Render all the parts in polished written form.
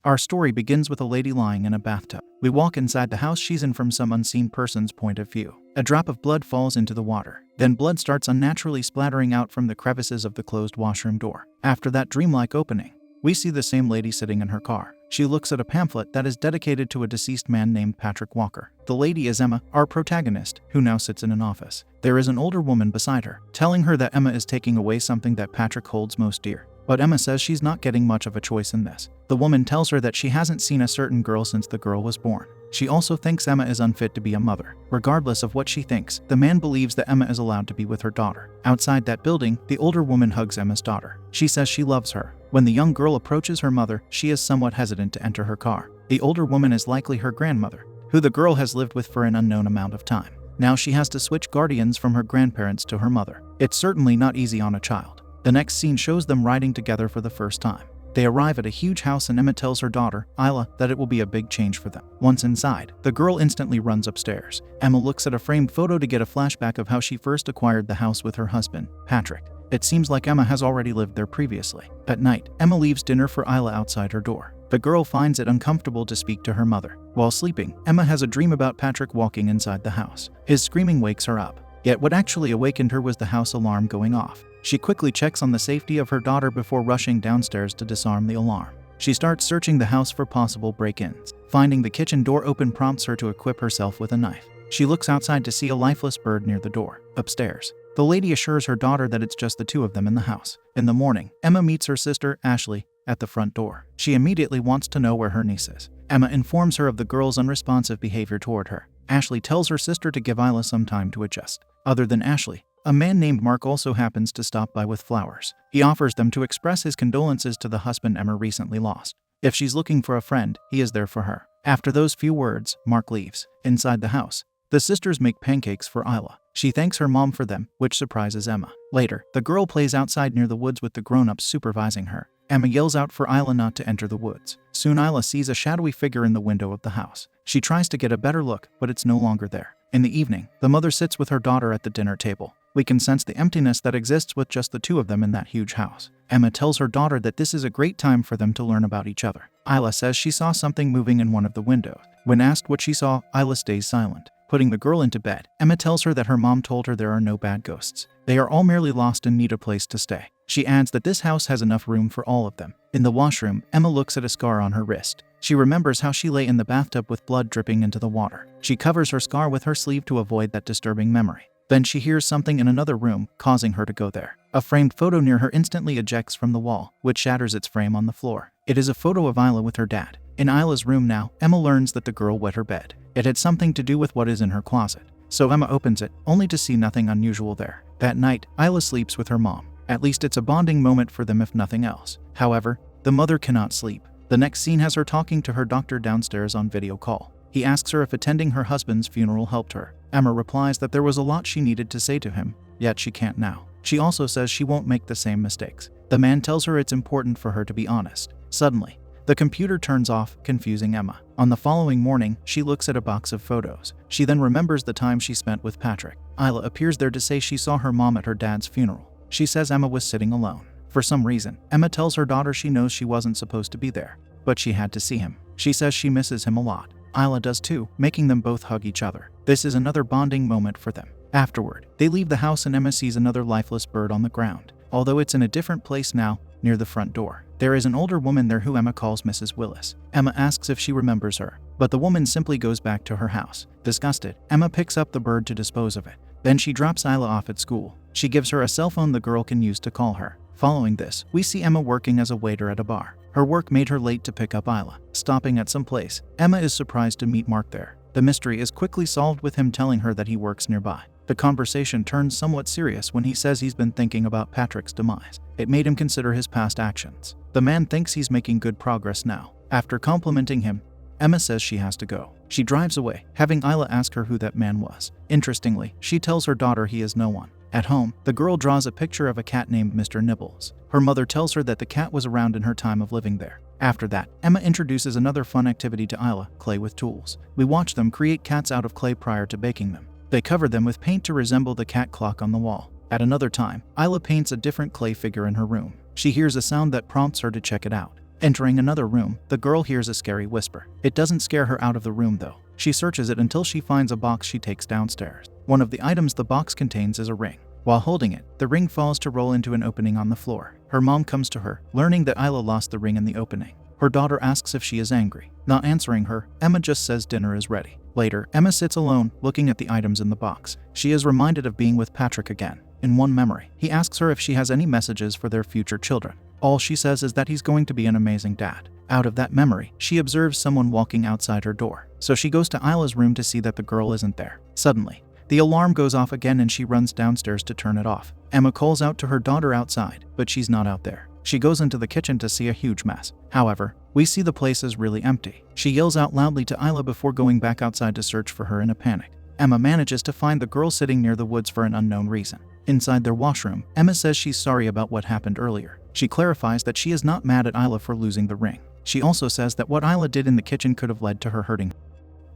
Our story begins with a lady lying in a bathtub. We walk inside the house she's in from some unseen person's point of view. A drop of blood falls into the water. Then blood starts unnaturally splattering out from the crevices of the closed washroom door. After that dreamlike opening, we see the same lady sitting in her car. She looks at a pamphlet that is dedicated to a deceased man named Patrick Walker. The lady is Emma, our protagonist, who now sits in an office. There is an older woman beside her, telling her that Emma is taking away something that Patrick holds most dear. But Emma says she's not getting much of a choice in this. The woman tells her that she hasn't seen a certain girl since the girl was born. She also thinks Emma is unfit to be a mother. Regardless of what she thinks, the man believes that Emma is allowed to be with her daughter. Outside that building, the older woman hugs Emma's daughter. She says she loves her. When the young girl approaches her mother, she is somewhat hesitant to enter her car. The older woman is likely her grandmother, who the girl has lived with for an unknown amount of time. Now she has to switch guardians from her grandparents to her mother. It's certainly not easy on a child. The next scene shows them riding together for the first time. They arrive at a huge house and Emma tells her daughter, Isla, that it will be a big change for them. Once inside, the girl instantly runs upstairs. Emma looks at a framed photo to get a flashback of how she first acquired the house with her husband, Patrick. It seems like Emma has already lived there previously. At night, Emma leaves dinner for Isla outside her door. The girl finds it uncomfortable to speak to her mother. While sleeping, Emma has a dream about Patrick walking inside the house. His screaming wakes her up. Yet what actually awakened her was the house alarm going off. She quickly checks on the safety of her daughter before rushing downstairs to disarm the alarm. She starts searching the house for possible break-ins. Finding the kitchen door open prompts her to equip herself with a knife. She looks outside to see a lifeless bird near the door. Upstairs, the lady assures her daughter that it's just the two of them in the house. In the morning, Emma meets her sister, Ashley, at the front door. She immediately wants to know where her niece is. Emma informs her of the girl's unresponsive behavior toward her. Ashley tells her sister to give Isla some time to adjust. Other than Ashley, a man named Mark also happens to stop by with flowers. He offers them to express his condolences to the husband Emma recently lost. If she's looking for a friend, he is there for her. After those few words, Mark leaves. Inside the house, the sisters make pancakes for Isla. She thanks her mom for them, which surprises Emma. Later, the girl plays outside near the woods with the grown-ups supervising her. Emma yells out for Isla not to enter the woods. Soon Isla sees a shadowy figure in the window of the house. She tries to get a better look, but it's no longer there. In the evening, the mother sits with her daughter at the dinner table. We can sense the emptiness that exists with just the two of them in that huge house. Emma tells her daughter that this is a great time for them to learn about each other. Isla says she saw something moving in one of the windows. When asked what she saw, Isla stays silent. Putting the girl into bed, Emma tells her that her mom told her there are no bad ghosts. They are all merely lost and need a place to stay. She adds that this house has enough room for all of them. In the washroom, Emma looks at a scar on her wrist. She remembers how she lay in the bathtub with blood dripping into the water. She covers her scar with her sleeve to avoid that disturbing memory. Then she hears something in another room, causing her to go there. A framed photo near her instantly ejects from the wall, which shatters its frame on the floor. It is a photo of Isla with her dad. In Isla's room now, Emma learns that the girl wet her bed. It had something to do with what is in her closet. So Emma opens it, only to see nothing unusual there. That night, Isla sleeps with her mom. At least it's a bonding moment for them if nothing else. However, the mother cannot sleep. The next scene has her talking to her doctor downstairs on video call. He asks her if attending her husband's funeral helped her. Emma replies that there was a lot she needed to say to him, yet she can't now. She also says she won't make the same mistakes. The man tells her it's important for her to be honest. Suddenly, the computer turns off, confusing Emma. On the following morning, she looks at a box of photos. She then remembers the time she spent with Patrick. Isla appears there to say she saw her mom at her dad's funeral. She says Emma was sitting alone. For some reason, Emma tells her daughter she knows she wasn't supposed to be there, but she had to see him. She says she misses him a lot. Isla does too, making them both hug each other. This is another bonding moment for them. Afterward, they leave the house and Emma sees another lifeless bird on the ground. Although it's in a different place now, near the front door. There is an older woman there who Emma calls Mrs. Willis. Emma asks if she remembers her, but the woman simply goes back to her house. Disgusted, Emma picks up the bird to dispose of it. Then she drops Isla off at school. She gives her a cell phone the girl can use to call her. Following this, we see Emma working as a waiter at a bar. Her work made her late to pick up Isla. Stopping at some place, Emma is surprised to meet Mark there. The mystery is quickly solved with him telling her that he works nearby. The conversation turns somewhat serious when he says he's been thinking about Patrick's demise. It made him consider his past actions. The man thinks he's making good progress now. After complimenting him, Emma says she has to go. She drives away, having Isla ask her who that man was. Interestingly, she tells her daughter he is no one. At home, the girl draws a picture of a cat named Mr. Nibbles. Her mother tells her that the cat was around in her time of living there. After that, Emma introduces another fun activity to Isla, clay with tools. We watch them create cats out of clay prior to baking them. They cover them with paint to resemble the cat clock on the wall. At another time, Isla paints a different clay figure in her room. She hears a sound that prompts her to check it out. Entering another room, the girl hears a scary whisper. It doesn't scare her out of the room though. She searches it until she finds a box she takes downstairs. One of the items the box contains is a ring. While holding it, the ring falls to roll into an opening on the floor. Her mom comes to her, learning that Isla lost the ring in the opening. Her daughter asks if she is angry. Not answering her, Emma just says dinner is ready. Later, Emma sits alone, looking at the items in the box. She is reminded of being with Patrick again. In one memory, he asks her if she has any messages for their future children. All she says is that he's going to be an amazing dad. Out of that memory, she observes someone walking outside her door. So she goes to Isla's room to see that the girl isn't there. Suddenly, the alarm goes off again and she runs downstairs to turn it off. Emma calls out to her daughter outside, but she's not out there. She goes into the kitchen to see a huge mess. However, we see the place is really empty. She yells out loudly to Isla before going back outside to search for her in a panic. Emma manages to find the girl sitting near the woods for an unknown reason. Inside their washroom, Emma says she's sorry about what happened earlier. She clarifies that she is not mad at Isla for losing the ring. She also says that what Isla did in the kitchen could have led to her hurting.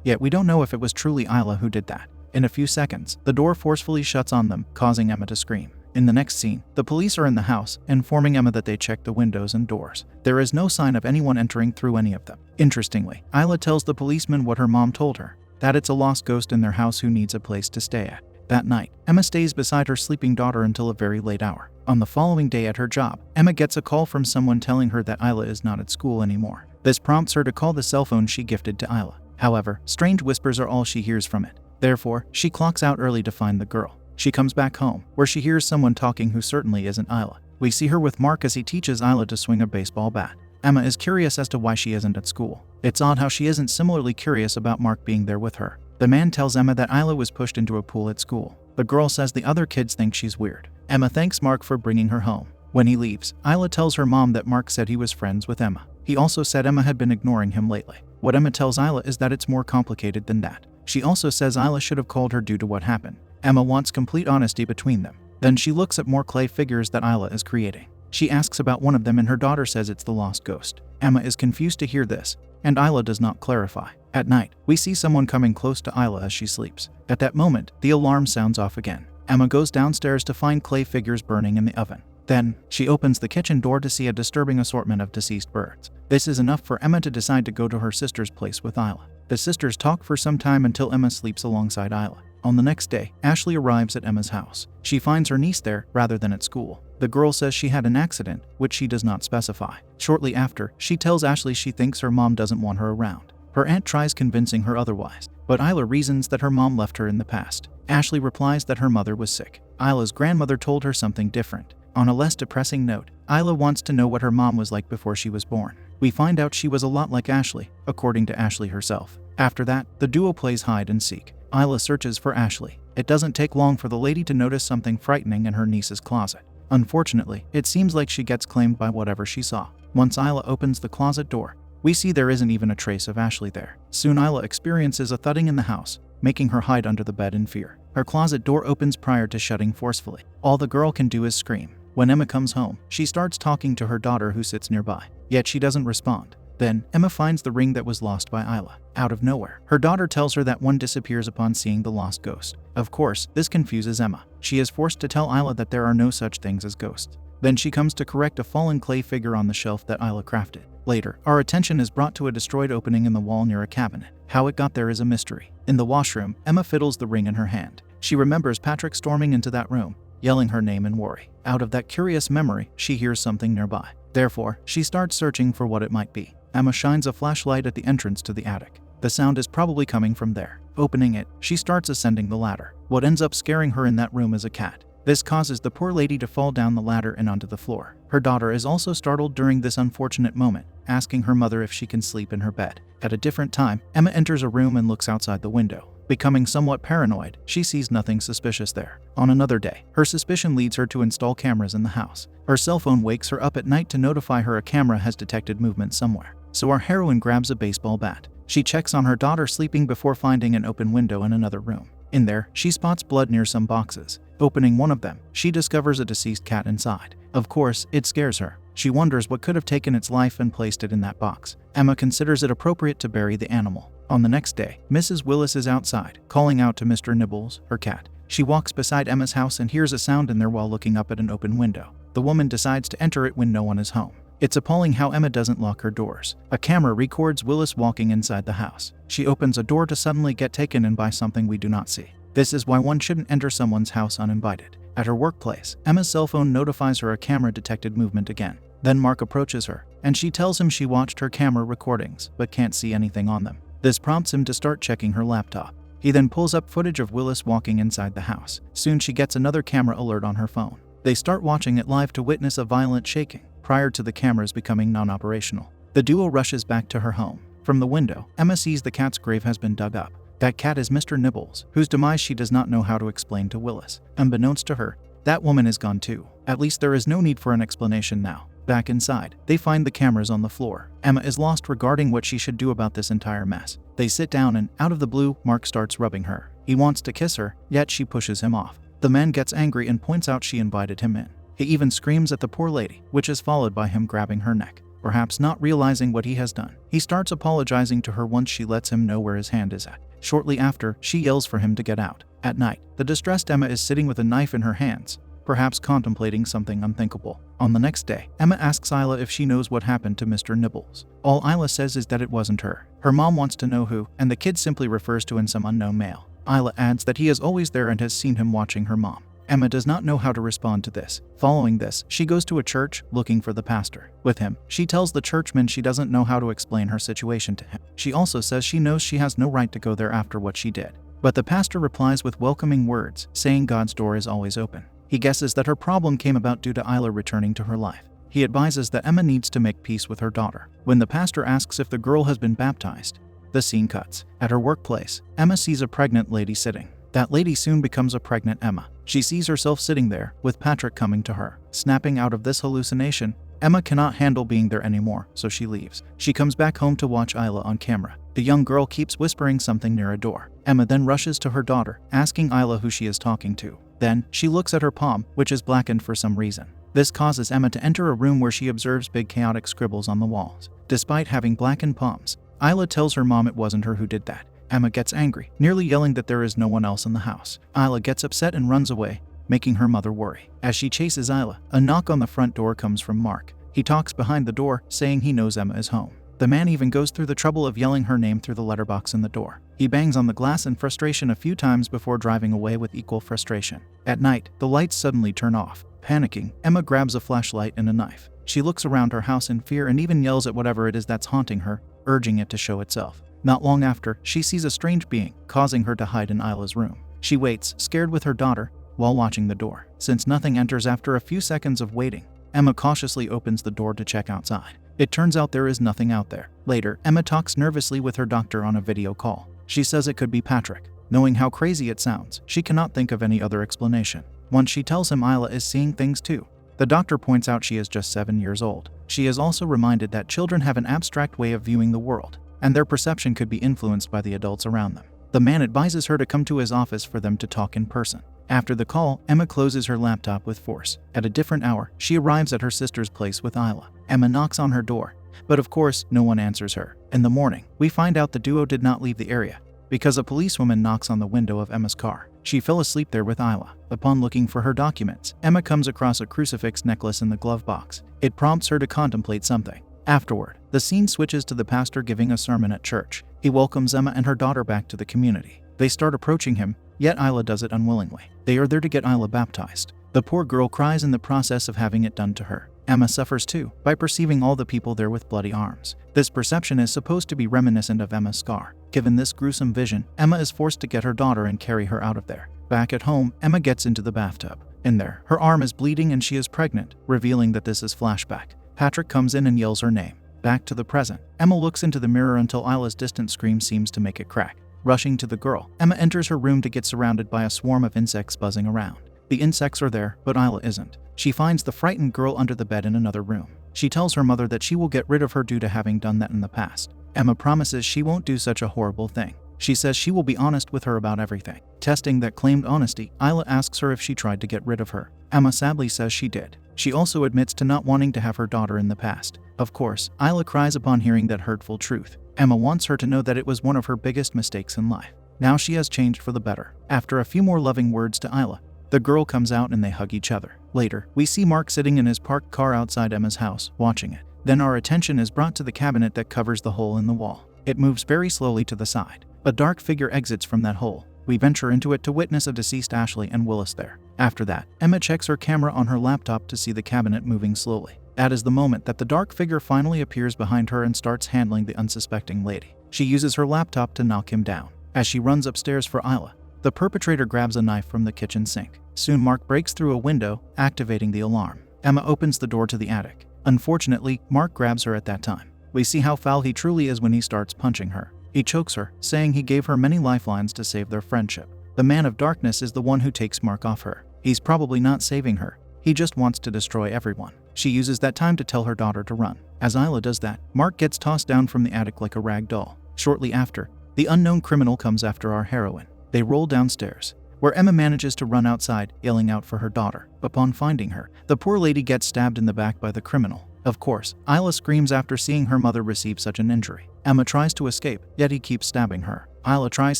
Yet we don't know if it was truly Isla who did that. In a few seconds, the door forcefully shuts on them, causing Emma to scream. In the next scene, the police are in the house, informing Emma that they checked the windows and doors. There is no sign of anyone entering through any of them. Interestingly, Isla tells the policeman what her mom told her, that it's a lost ghost in their house who needs a place to stay at. That night, Emma stays beside her sleeping daughter until a very late hour. On the following day at her job, Emma gets a call from someone telling her that Isla is not at school anymore. This prompts her to call the cell phone she gifted to Isla. However, strange whispers are all she hears from it. Therefore, she clocks out early to find the girl. She comes back home, where she hears someone talking who certainly isn't Isla. We see her with Mark as he teaches Isla to swing a baseball bat. Emma is curious as to why she isn't at school. It's odd how she isn't similarly curious about Mark being there with her. The man tells Emma that Isla was pushed into a pool at school. The girl says the other kids think she's weird. Emma thanks Mark for bringing her home. When he leaves, Isla tells her mom that Mark said he was friends with Emma. He also said Emma had been ignoring him lately. What Emma tells Isla is that it's more complicated than that. She also says Isla should have called her due to what happened. Emma wants complete honesty between them. Then she looks at more clay figures that Isla is creating. She asks about one of them and her daughter says it's the lost ghost. Emma is confused to hear this, and Isla does not clarify. At night, we see someone coming close to Isla as she sleeps. At that moment, the alarm sounds off again. Emma goes downstairs to find clay figures burning in the oven. Then, she opens the kitchen door to see a disturbing assortment of deceased birds. This is enough for Emma to decide to go to her sister's place with Isla. The sisters talk for some time until Emma sleeps alongside Isla. On the next day, Ashley arrives at Emma's house. She finds her niece there rather than at school. The girl says she had an accident, which she does not specify. Shortly after, she tells Ashley she thinks her mom doesn't want her around. Her aunt tries convincing her otherwise, but Isla reasons that her mom left her in the past. Ashley replies that her mother was sick. Isla's grandmother told her something different. On a less depressing note, Isla wants to know what her mom was like before she was born. We find out she was a lot like Ashley, according to Ashley herself. After that, the duo plays hide and seek. Isla searches for Ashley. It doesn't take long for the lady to notice something frightening in her niece's closet. Unfortunately, it seems like she gets claimed by whatever she saw. Once Isla opens the closet door, we see there isn't even a trace of Ashley there. Soon Isla experiences a thudding in the house, making her hide under the bed in fear. Her closet door opens prior to shutting forcefully. All the girl can do is scream. When Emma comes home, she starts talking to her daughter who sits nearby, yet she doesn't respond. Then, Emma finds the ring that was lost by Isla. Out of nowhere, her daughter tells her that one disappears upon seeing the lost ghost. Of course, this confuses Emma. She is forced to tell Isla that there are no such things as ghosts. Then she comes to correct a fallen clay figure on the shelf that Isla crafted. Later, our attention is brought to a destroyed opening in the wall near a cabinet. How it got there is a mystery. In the washroom, Emma fiddles the ring in her hand. She remembers Patrick storming into that room, yelling her name in worry. Out of that curious memory, she hears something nearby. Therefore, she starts searching for what it might be. Emma shines a flashlight at the entrance to the attic. The sound is probably coming from there. Opening it, she starts ascending the ladder. What ends up scaring her in that room is a cat. This causes the poor lady to fall down the ladder and onto the floor. Her daughter is also startled during this unfortunate moment, asking her mother if she can sleep in her bed. At a different time, Emma enters a room and looks outside the window. Becoming somewhat paranoid, she sees nothing suspicious there. On another day, her suspicion leads her to install cameras in the house. Her cell phone wakes her up at night to notify her a camera has detected movement somewhere. So our heroine grabs a baseball bat. She checks on her daughter sleeping before finding an open window in another room. In there, she spots blood near some boxes. Opening one of them, she discovers a deceased cat inside. Of course, it scares her. She wonders what could have taken its life and placed it in that box. Emma considers it appropriate to bury the animal. On the next day, Mrs. Willis is outside, calling out to Mr. Nibbles, her cat. She walks beside Emma's house and hears a sound in there while looking up at an open window. The woman decides to enter it when no one is home. It's appalling how Emma doesn't lock her doors. A camera records Willis walking inside the house. She opens a door to suddenly get taken in by something we do not see. This is why one shouldn't enter someone's house uninvited. At her workplace, Emma's cell phone notifies her a camera detected movement again. Then Mark approaches her, and she tells him she watched her camera recordings, but can't see anything on them. This prompts him to start checking her laptop. He then pulls up footage of Willis walking inside the house. Soon she gets another camera alert on her phone. They start watching it live to witness a violent shaking, prior to the cameras becoming non-operational. The duo rushes back to her home. From the window, Emma sees the cat's grave has been dug up. That cat is Mr. Nibbles, whose demise she does not know how to explain to Willis. Unbeknownst to her, that woman is gone too. At least there is no need for an explanation now. Back inside, they find the cameras on the floor. Emma is lost regarding what she should do about this entire mess. They sit down and, out of the blue, Mark starts rubbing her. He wants to kiss her, yet she pushes him off. The man gets angry and points out she invited him in. He even screams at the poor lady, which is followed by him grabbing her neck. Perhaps not realizing what he has done, he starts apologizing to her once she lets him know where his hand is at. Shortly after, she yells for him to get out. At night, the distressed Emma is sitting with a knife in her hands, perhaps contemplating something unthinkable. On the next day, Emma asks Isla if she knows what happened to Mr. Nibbles. All Isla says is that it wasn't her. Her mom wants to know who, and the kid simply refers to in some unknown male. Isla adds that he is always there and has seen him watching her mom. Emma does not know how to respond to this. Following this, she goes to a church, looking for the pastor. With him, she tells the churchman she doesn't know how to explain her situation to him. She also says she knows she has no right to go there after what she did. But the pastor replies with welcoming words, saying God's door is always open. He guesses that her problem came about due to Isla returning to her life. He advises that Emma needs to make peace with her daughter. When the pastor asks if the girl has been baptized, the scene cuts. At her workplace, Emma sees a pregnant lady sitting. That lady soon becomes a pregnant Emma. She sees herself sitting there, with Patrick coming to her. Snapping out of this hallucination, Emma cannot handle being there anymore, so she leaves. She comes back home to watch Isla on camera. The young girl keeps whispering something near a door. Emma then rushes to her daughter, asking Isla who she is talking to. Then, she looks at her palm, which is blackened for some reason. This causes Emma to enter a room where she observes big chaotic scribbles on the walls. Despite having blackened palms, Isla tells her mom it wasn't her who did that. Emma gets angry, nearly yelling that there is no one else in the house. Isla gets upset and runs away, making her mother worry. As she chases Isla, a knock on the front door comes from Mark. He talks behind the door, saying he knows Emma is home. The man even goes through the trouble of yelling her name through the letterbox in the door. He bangs on the glass in frustration a few times before driving away with equal frustration. At night, the lights suddenly turn off. Panicking, Emma grabs a flashlight and a knife. She looks around her house in fear and even yells at whatever it is that's haunting her, urging it to show itself. Not long after, she sees a strange being, causing her to hide in Isla's room. She waits, scared with her daughter, while watching the door. Since nothing enters after a few seconds of waiting, Emma cautiously opens the door to check outside. It turns out there is nothing out there. Later, Emma talks nervously with her doctor on a video call. She says it could be Patrick. Knowing how crazy it sounds, she cannot think of any other explanation. Once she tells him Isla is seeing things too, the doctor points out she is just 7 years old. She is also reminded that children have an abstract way of viewing the world, and their perception could be influenced by the adults around them. The man advises her to come to his office for them to talk in person. After the call, Emma closes her laptop with force. At a different hour, she arrives at her sister's place with Isla. Emma knocks on her door, but of course, no one answers her. In the morning, we find out the duo did not leave the area, because a policewoman knocks on the window of Emma's car. She fell asleep there with Isla. Upon looking for her documents, Emma comes across a crucifix necklace in the glove box. It prompts her to contemplate something. Afterward, the scene switches to the pastor giving a sermon at church. He welcomes Emma and her daughter back to the community. They start approaching him, yet Isla does it unwillingly. They are there to get Isla baptized. The poor girl cries in the process of having it done to her. Emma suffers too, by perceiving all the people there with bloody arms. This perception is supposed to be reminiscent of Emma's scar. Given this gruesome vision, Emma is forced to get her daughter and carry her out of there. Back at home, Emma gets into the bathtub. In there, her arm is bleeding and she is pregnant, revealing that this is flashback. Patrick comes in and yells her name. Back to the present, Emma looks into the mirror until Isla's distant scream seems to make it crack. Rushing to the girl, Emma enters her room to get surrounded by a swarm of insects buzzing around. The insects are there, but Isla isn't. She finds the frightened girl under the bed in another room. She tells her mother that she will get rid of her due to having done that in the past. Emma promises she won't do such a horrible thing. She says she will be honest with her about everything. Testing that claimed honesty, Isla asks her if she tried to get rid of her. Emma sadly says she did. She also admits to not wanting to have her daughter in the past. Of course, Isla cries upon hearing that hurtful truth. Emma wants her to know that it was one of her biggest mistakes in life. Now she has changed for the better. After a few more loving words to Isla, the girl comes out and they hug each other. Later, we see Mark sitting in his parked car outside Emma's house, watching it. Then our attention is brought to the cabinet that covers the hole in the wall. It moves very slowly to the side. A dark figure exits from that hole. We venture into it to witness a deceased Ashley and Willis there. After that, Emma checks her camera on her laptop to see the cabinet moving slowly. That is the moment that the dark figure finally appears behind her and starts handling the unsuspecting lady. She uses her laptop to knock him down. As she runs upstairs for Isla, the perpetrator grabs a knife from the kitchen sink. Soon Mark breaks through a window, activating the alarm. Emma opens the door to the attic. Unfortunately, Mark grabs her at that time. We see how foul he truly is when he starts punching her. He chokes her, saying he gave her many lifelines to save their friendship. The man of darkness is the one who takes Mark off her. He's probably not saving her. He just wants to destroy everyone. She uses that time to tell her daughter to run. As Isla does that, Mark gets tossed down from the attic like a rag doll. Shortly after, the unknown criminal comes after our heroine. They roll downstairs, where Emma manages to run outside, yelling out for her daughter. Upon finding her, the poor lady gets stabbed in the back by the criminal. Of course, Isla screams after seeing her mother receive such an injury. Emma tries to escape, yet he keeps stabbing her. Isla tries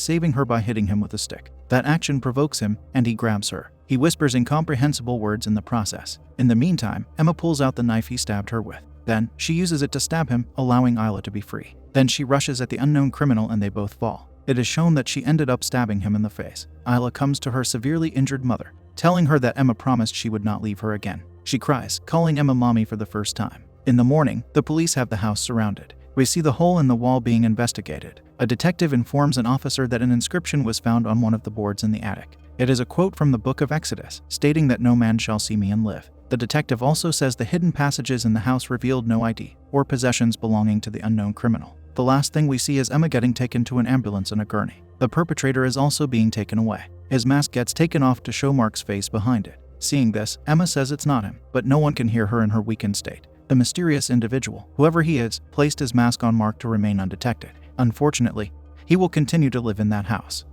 saving her by hitting him with a stick. That action provokes him, and he grabs her. He whispers incomprehensible words in the process. In the meantime, Emma pulls out the knife he stabbed her with. Then, she uses it to stab him, allowing Isla to be free. Then she rushes at the unknown criminal and they both fall. It is shown that she ended up stabbing him in the face. Isla comes to her severely injured mother, telling her that Emma promised she would not leave her again. She cries, calling Emma mommy for the first time. In the morning, the police have the house surrounded. We see the hole in the wall being investigated. A detective informs an officer that an inscription was found on one of the boards in the attic. It is a quote from the book of Exodus, stating that no man shall see me and live. The detective also says the hidden passages in the house revealed no ID or possessions belonging to the unknown criminal. The last thing we see is Emma getting taken to an ambulance in a gurney. The perpetrator is also being taken away. His mask gets taken off to show Mark's face behind it. Seeing this, Emma says it's not him, but no one can hear her in her weakened state. The mysterious individual, whoever he is, placed his mask on Mark to remain undetected. Unfortunately, he will continue to live in that house.